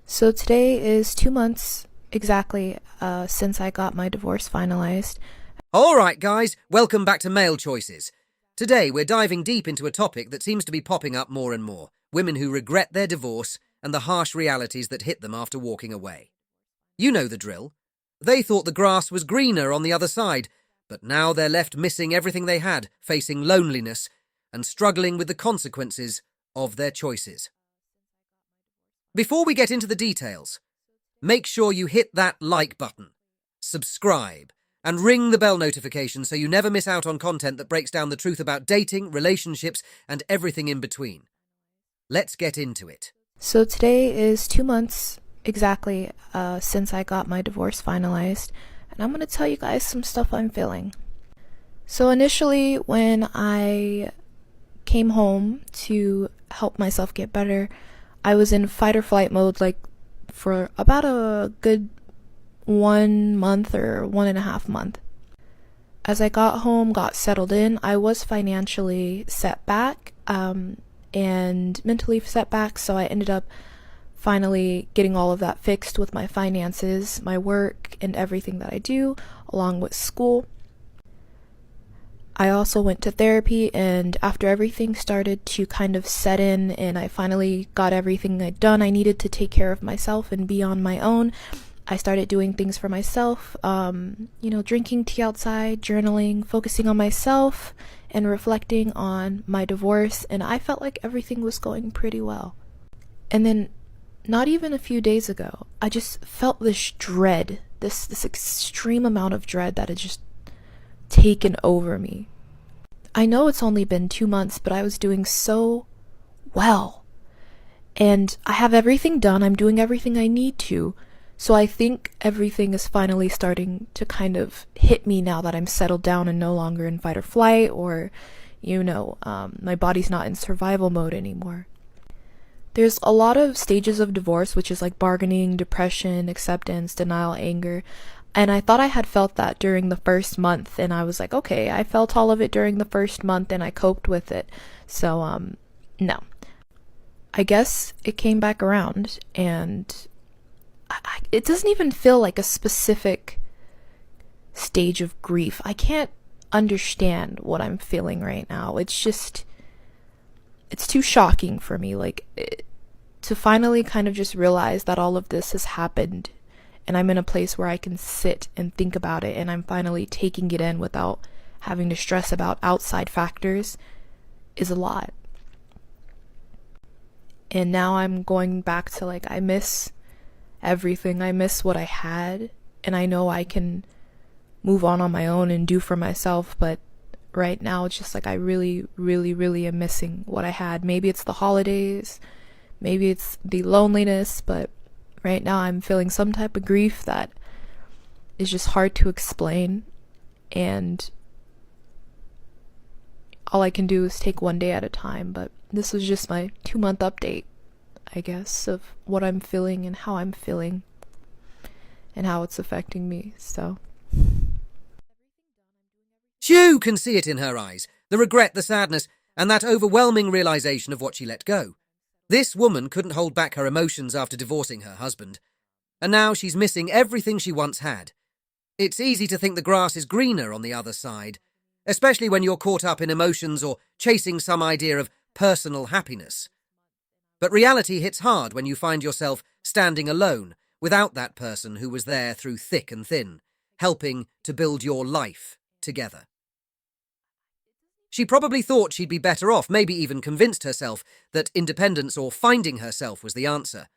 So today is 2 months exactly since I got my divorce finalized. Alright guys, welcome back to Male Choices. Today we're diving deep into a topic that seems to be popping up more and more. Women who regret their divorce and the harsh realities that hit them after walking away. You know the drill. They thought the grass was greener on the other side, but now they're left missing everything they had, facing loneliness and struggling with the consequences of their choices. Before we get into the details, make sure you hit that like button, subscribe, and ring the bell notification so you never miss out on content that breaks down the truth about dating, relationships, and everything in between. Let's get into it. So today is 2 months exactly since I got my divorce finalized, and I'm going to tell you guys some stuff I'm feeling. So initially, when I came home to help myself get better, I was in fight or flight mode for about a good 1 month or 1.5 months. As I got home, got settled in, I was financially set back and mentally set back, so I ended up finally getting all of that fixed with my finances, my work, and everything that I do, along with school. I also went to therapy, and after everything started to kind of set in and I finally got everything done I needed to take care of myself and be on my own, I started doing things for myself, drinking tea outside, journaling, focusing on myself, and reflecting on my divorce, and I felt like everything was going pretty well. And then, not even a few days ago, I just felt this dread, this extreme amount of dread that had just taken over me. I know it's only been 2 months, but I was doing so well. And I have everything done, I'm doing everything I need to. So I think everything is finally starting to kind of hit me now that I'm settled down and no longer in fight or flight, or, my body's not in survival mode anymore. There's a lot of stages of divorce, which is like bargaining, depression, acceptance, denial, anger. And I thought I had felt that during the first month, and I was like, okay, I felt all of it during the first month and I coped with it. So, no. I guess it came back around, and it doesn't even feel like a specific stage of grief. I can't understand what I'm feeling right now. It's too shocking for me, to finally kind of just realize that all of this has happened, and I'm in a place where I can sit and think about it, and I'm finally taking it in without having to stress about outside factors, is a lot. And now I'm going back to I miss everything. I miss what I had, and I know I can move on my own and do for myself, but right now it's just I really, really, really am missing what I had. Maybe it's the holidays, maybe it's the loneliness, but right now I'm feeling some type of grief that is just hard to explain, and all I can do is take one day at a time. But this was just my 2-month update, I guess, of what I'm feeling and how I'm feeling and how it's affecting me. So You can see it in her eyes, the regret, the sadness, and that overwhelming realization of what she let go. This woman couldn't hold back her emotions after divorcing her husband, and now she's missing everything she once had. It's easy to think the grass is greener on the other side, especially when you're caught up in emotions or chasing some idea of personal happiness. But reality hits hard when you find yourself standing alone, without that person who was there through thick and thin, helping to build your life together. She probably thought she'd be better off, maybe even convinced herself that independence or finding herself was the answer.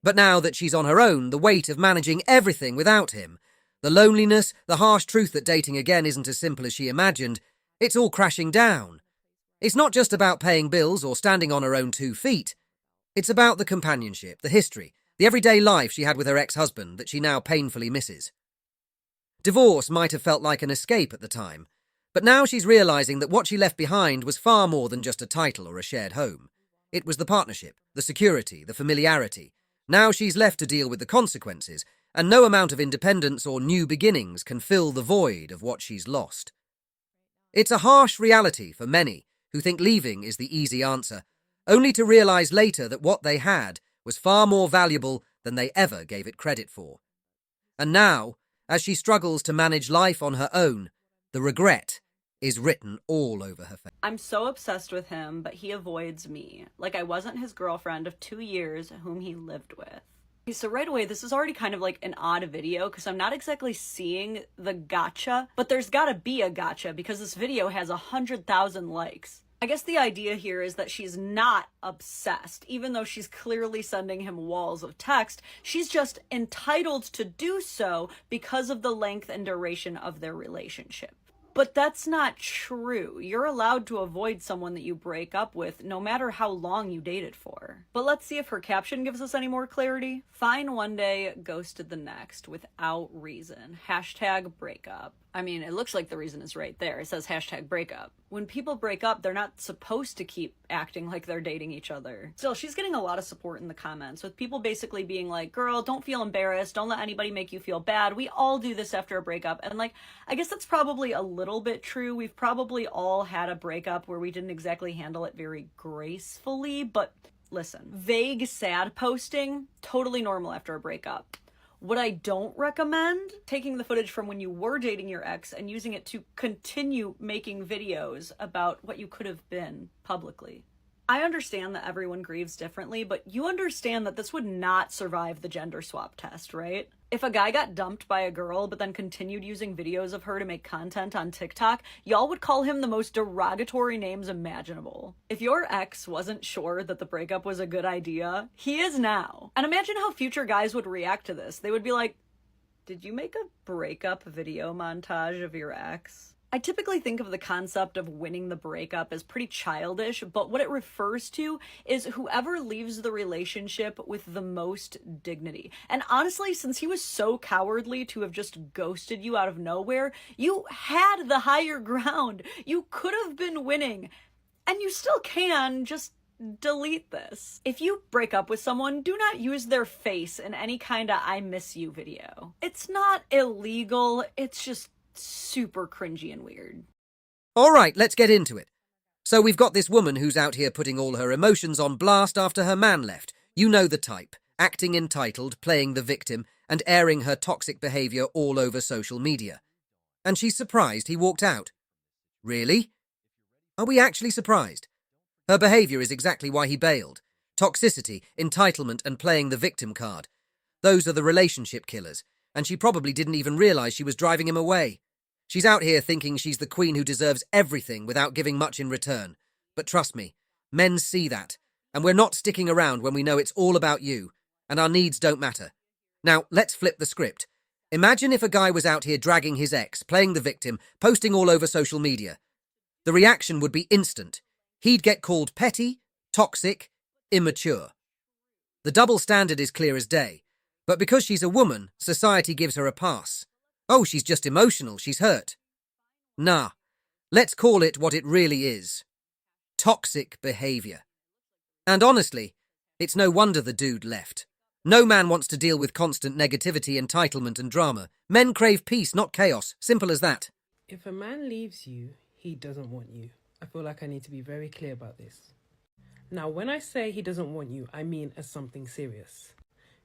But now that she's on her own, the weight of managing everything without him, the loneliness, the harsh truth that dating again isn't as simple as she imagined, it's all crashing down. It's not just about paying bills or standing on her own 2 feet. It's about the companionship, the history, the everyday life she had with her ex-husband that she now painfully misses. Divorce might have felt like an escape at the time, but now she's realizing that what she left behind was far more than just a title or a shared home. It was the partnership, the security, the familiarity. Now she's left to deal with the consequences, and no amount of independence or new beginnings can fill the void of what she's lost. It's a harsh reality for many who think leaving is the easy answer, only to realize later that what they had was far more valuable than they ever gave it credit for. And now, as she struggles to manage life on her own, the regret is written all over her face. I'm so obsessed with him, but he avoids me. Like I wasn't his girlfriend of 2 years whom he lived with. Okay, so right away, this is already kind of like an odd video because I'm not exactly seeing the gotcha, but there's gotta be a gotcha because this video has 100,000 likes. I guess the idea here is that she's not obsessed, even though she's clearly sending him walls of text. She's just entitled to do so because of the length and duration of their relationship. But that's not true. You're allowed to avoid someone that you break up with, no matter how long you dated for. But let's see if her caption gives us any more clarity. Fine one day, ghosted the next, without reason. Hashtag breakup. I mean, it looks like the reason is right there. It says hashtag breakup. When people break up, they're not supposed to keep acting like they're dating each other. Still, she's getting a lot of support in the comments, with people basically being like, girl, don't feel embarrassed. Don't let anybody make you feel bad. We all do this after a breakup. And like, I guess that's probably a little bit true. We've probably all had a breakup where we didn't exactly handle it very gracefully, but listen, vague sad posting, totally normal after a breakup. What I don't recommend, taking the footage from when you were dating your ex and using it to continue making videos about what you could have been publicly. I understand that everyone grieves differently, but you understand that this would not survive the gender swap test, right? If a guy got dumped by a girl but then continued using videos of her to make content on TikTok, y'all would call him the most derogatory names imaginable. If your ex wasn't sure that the breakup was a good idea, he is now. And imagine how future guys would react to this. They would be like, did you make a breakup video montage of your ex? I typically think of the concept of winning the breakup as pretty childish, but what it refers to is whoever leaves the relationship with the most dignity. And honestly, since he was so cowardly to have just ghosted you out of nowhere, you had the higher ground. You could have been winning, and you still can. Just delete this. If you break up with someone, do not use their face in any kind of I miss you video. It's not illegal, it's just super cringy and weird. All right, let's get into it. So we've got this woman who's out here putting all her emotions on blast after her man left. You know the type. Acting entitled, playing the victim, and airing her toxic behaviour all over social media. And she's surprised he walked out. Really? Are we actually surprised? Her behaviour is exactly why he bailed. Toxicity, entitlement, and playing the victim card. Those are the relationship killers, and she probably didn't even realise she was driving him away. She's out here thinking she's the queen who deserves everything without giving much in return. But trust me, men see that, and we're not sticking around when we know it's all about you, and our needs don't matter. Now, let's flip the script. Imagine if a guy was out here dragging his ex, playing the victim, posting all over social media. The reaction would be instant. He'd get called petty, toxic, immature. The double standard is clear as day, but because she's a woman, society gives her a pass. Oh, she's just emotional, she's hurt. Nah, let's call it what it really is. Toxic behaviour. And honestly, it's no wonder the dude left. No man wants to deal with constant negativity, entitlement and drama. Men crave peace, not chaos. Simple as that. If a man leaves you, he doesn't want you. I feel like I need to be very clear about this. Now, when I say he doesn't want you, I mean as something serious.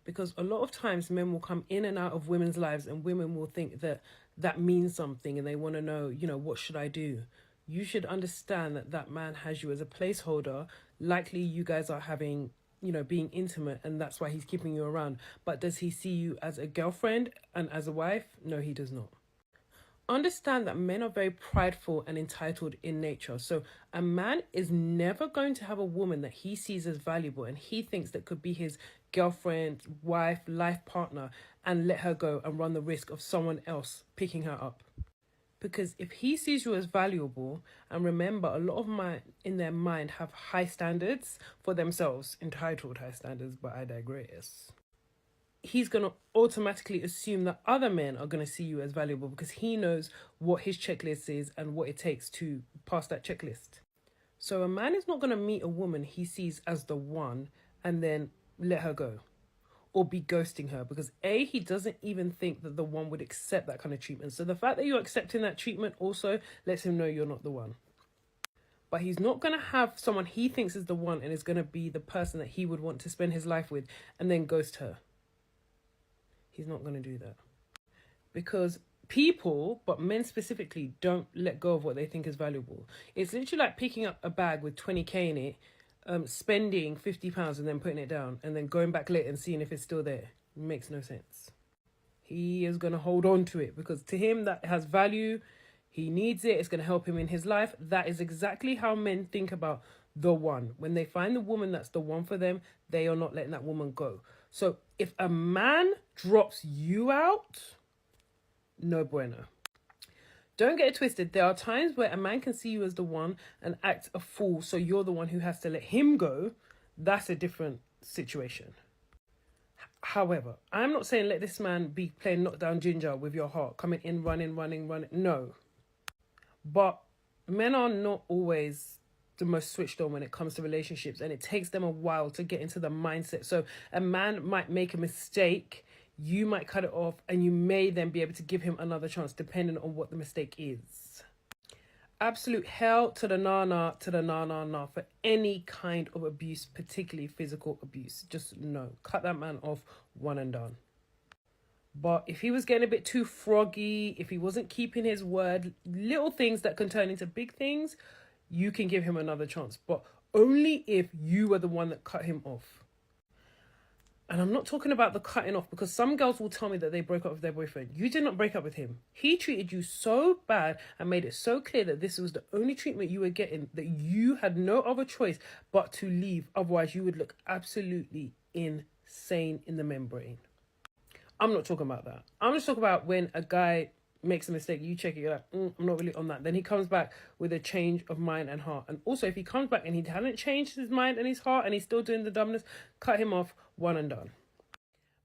Because a lot of times men will come in and out of women's lives and women will think that that means something and they want to know, what should I do? You should understand that that man has you as a placeholder. Likely you guys are having, being intimate, and that's why he's keeping you around. But does he see you as a girlfriend and as a wife? No, he does not. Understand that men are very prideful and entitled in nature. So a man is never going to have a woman that he sees as valuable and he thinks that could be his girlfriend, wife, life partner, and let her go and run the risk of someone else picking her up. Because if he sees you as valuable, and remember, a lot of men in their mind have high standards for themselves, entitled high standards, but I digress. He's going to automatically assume that other men are going to see you as valuable because he knows what his checklist is and what it takes to pass that checklist. So a man is not going to meet a woman he sees as the one and then let her go or be ghosting her because A, he doesn't even think that the one would accept that kind of treatment. So the fact that you're accepting that treatment also lets him know you're not the one. But he's not going to have someone he thinks is the one and is going to be the person that he would want to spend his life with and then ghost her. He's not going to do that. Because people, but men specifically, don't let go of what they think is valuable. It's literally like picking up a bag with 20k in it, spending £50 and then putting it down, and then going back later and seeing if it's still there. It makes no sense. He is going to hold on to it because to him that has value. He needs it. It's going to help him in his life. That is exactly how men think about the one. When they find the woman that's the one for them, they are not letting that woman go. So if a man drops you out, no bueno. Don't get it twisted. There are times where a man can see you as the one and act a fool, so you're the one who has to let him go. That's a different situation. However, I'm not saying let this man be playing knockdown ginger with your heart, coming in, running. No. But men are not always the most switched on when it comes to relationships, and it takes them a while to get into the mindset. So a man might make a mistake, you might cut it off, and you may then be able to give him another chance depending on what the mistake is. Absolute hell to the na for any kind of abuse, particularly physical abuse. Just no. Cut that man off, one and done. But if he was getting a bit too froggy, if he wasn't keeping his word, little things that can turn into big things, you can give him another chance. But only if you were the one that cut him off. And I'm not talking about the cutting off, because some girls will tell me that they broke up with their boyfriend. You did not break up with him. He treated you so bad and made it so clear that this was the only treatment you were getting, that you had no other choice but to leave. Otherwise, you would look absolutely insane in the membrane. I'm not talking about that. I'm just talking about when a guy makes a mistake, you check it, you're like, I'm not really on that. Then he comes back with a change of mind and heart. And also, if he comes back and he hasn't changed his mind and his heart and he's still doing the dumbness, cut him off, one and done.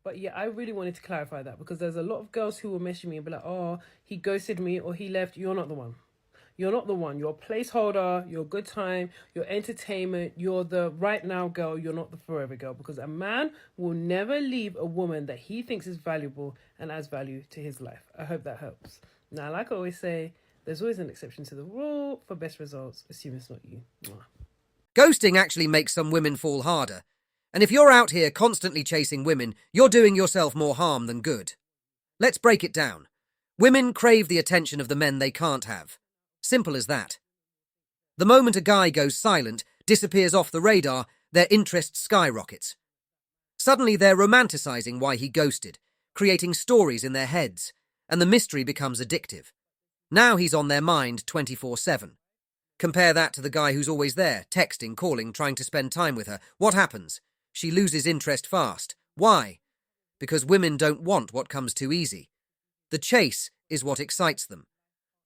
But yeah, I really wanted to clarify that, because there's a lot of girls who will message me and be like, oh, he ghosted me or he left. You're not the one. You're not the one. You're a placeholder, you're a good time, you're entertainment, you're the right now girl, you're not the forever girl, because a man will never leave a woman that he thinks is valuable and adds value to his life. I hope that helps. Now, like I always say, there's always an exception to the rule. For best results, assume it's not you. Mwah. Ghosting actually makes some women fall harder. And if you're out here constantly chasing women, you're doing yourself more harm than good. Let's break it down. Women crave the attention of the men they can't have. Simple as that. The moment a guy goes silent, disappears off the radar, their interest skyrockets. Suddenly they're romanticizing why he ghosted, creating stories in their heads, and the mystery becomes addictive. Now he's on their mind 24/7. Compare that to the guy who's always there, texting, calling, trying to spend time with her. What happens? She loses interest fast. Why? Because women don't want what comes too easy. The chase is what excites them.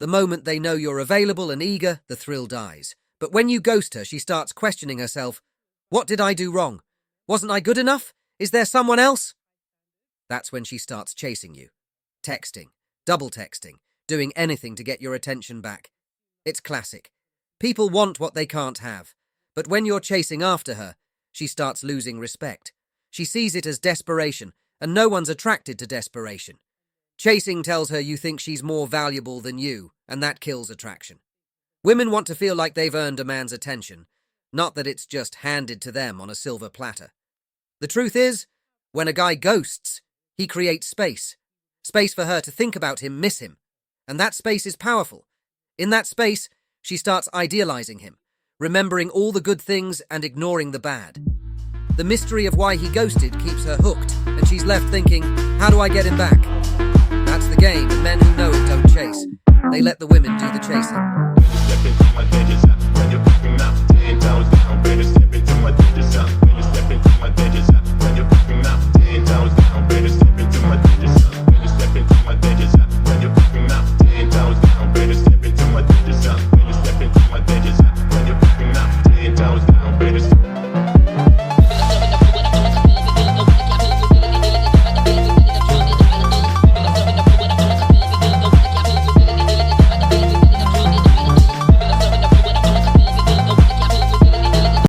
The moment they know you're available and eager, the thrill dies. But when you ghost her, she starts questioning herself. What did I do wrong? Wasn't I good enough? Is there someone else? That's when she starts chasing you. Texting, double texting, doing anything to get your attention back. It's classic. People want what they can't have. But when you're chasing after her, she starts losing respect. She sees it as desperation, and no one's attracted to desperation. Chasing tells her you think she's more valuable than you, and that kills attraction. Women want to feel like they've earned a man's attention, not that it's just handed to them on a silver platter. The truth is, when a guy ghosts, he creates space. Space for her to think about him, miss him. And that space is powerful. In that space, she starts idealizing him, remembering all the good things and ignoring the bad. The mystery of why he ghosted keeps her hooked, and she's left thinking, how do I get him back? That's the game, and men who know it don't chase. They let the women do the chasing.